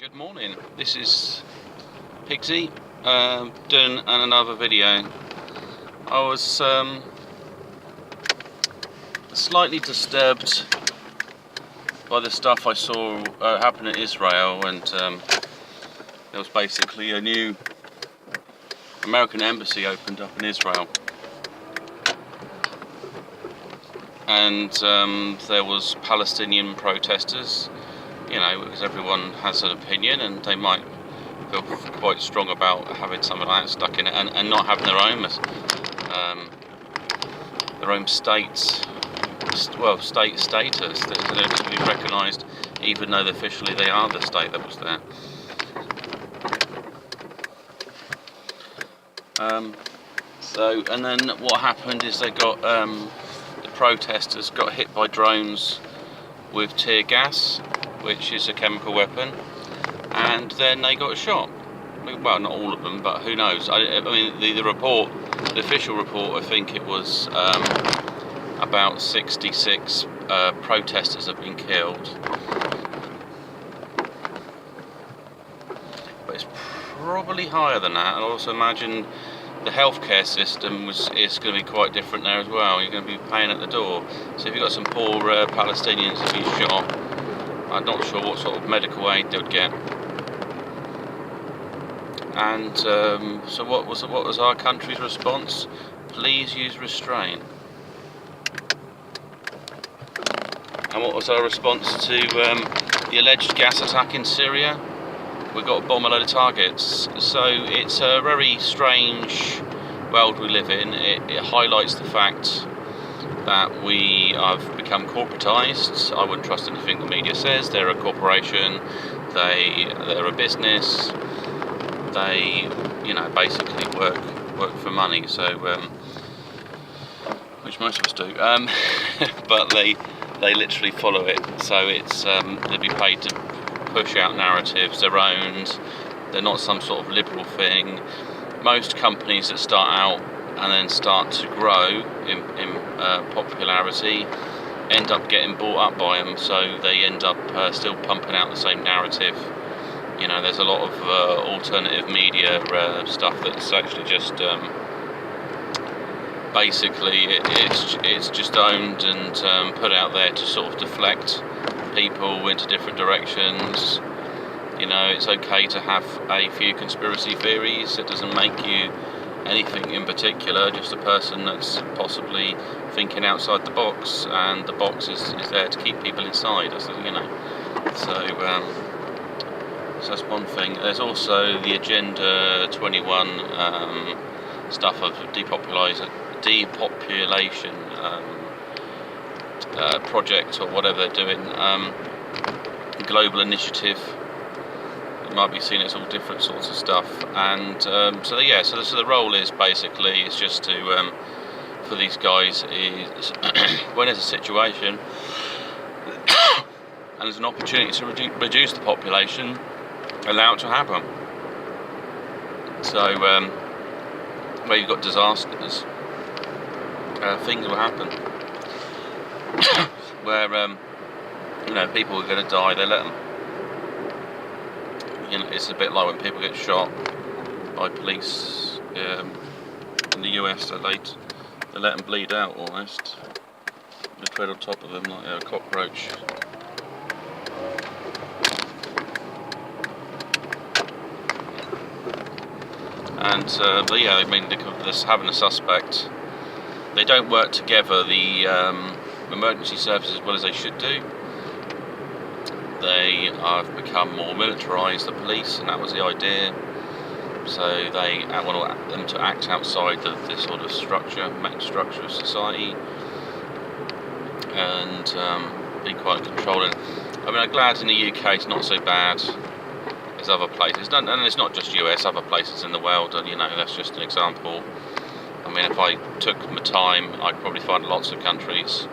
Good morning, this is Pigsy doing another video. I was slightly disturbed by the stuff I saw happen in Israel, and there was basically a new American embassy opened up in Israel, and there was Palestinian protesters. You know, because everyone has an opinion and they might feel quite strong about having something like that stuck in it and not having their own state status that they're to be recognised, even though officially they are the state that was there. And then what happened is they got the protesters got hit by drones with tear gas, which is a chemical weapon, and then they got shot. Well, not all of them, but who knows? I mean, the report, the official report, I think it was about 66 protesters have been killed, but it's probably higher than that. And I also imagine the healthcare system is going to be quite different there as well. You're going to be paying at the door. So if you've got some poor Palestinians who've been shot, I'm not sure what sort of medical aid they would get. And so what was our country's response? Please use restraint. And what was our response to the alleged gas attack in Syria? We got to bomb a load of targets. So it's a very strange world we live in. It highlights the fact that we have become corporatised. I wouldn't trust anything the media says. They're a corporation. They're a business. They, basically work for money. So, which most of us do. But they literally follow it. So it's they'll be paid to push out narratives. They're owned. They're not some sort of liberal thing. Most companies that start out and then start to grow in popularity end up getting bought up by them, so they end up still pumping out the same narrative. You know, there's a lot of alternative media stuff that's actually just basically it's just owned and put out there to sort of deflect people into different directions. You know, it's okay to have a few conspiracy theories. It doesn't make you anything in particular, just a person that's possibly thinking outside the box, and the box is there to keep people inside, so that's one thing. There's also the Agenda 21 stuff of depopulation project, or whatever they're doing, global initiative. It might be seen as all different sorts of stuff, and so the role is basically it's just to for these guys is when there's a situation and there's an opportunity to reduce the population, allow it to happen. So where you've got disasters, things will happen where people are going to die. They let them. It's a bit like when people get shot by police in the US. They let them bleed out almost. They tread on top of them like a cockroach. And this having a suspect, they don't work together, the emergency services, as well as they should do. They have become more militarised, the police, and that was the idea. So they want them to act outside the sort of main structure of society, and be quite controlling. I mean, I'm glad in the UK it's not so bad as other places, and it's not just US, other places in the world, and that's just an example. I mean, if I took my time, I'd probably find lots of countries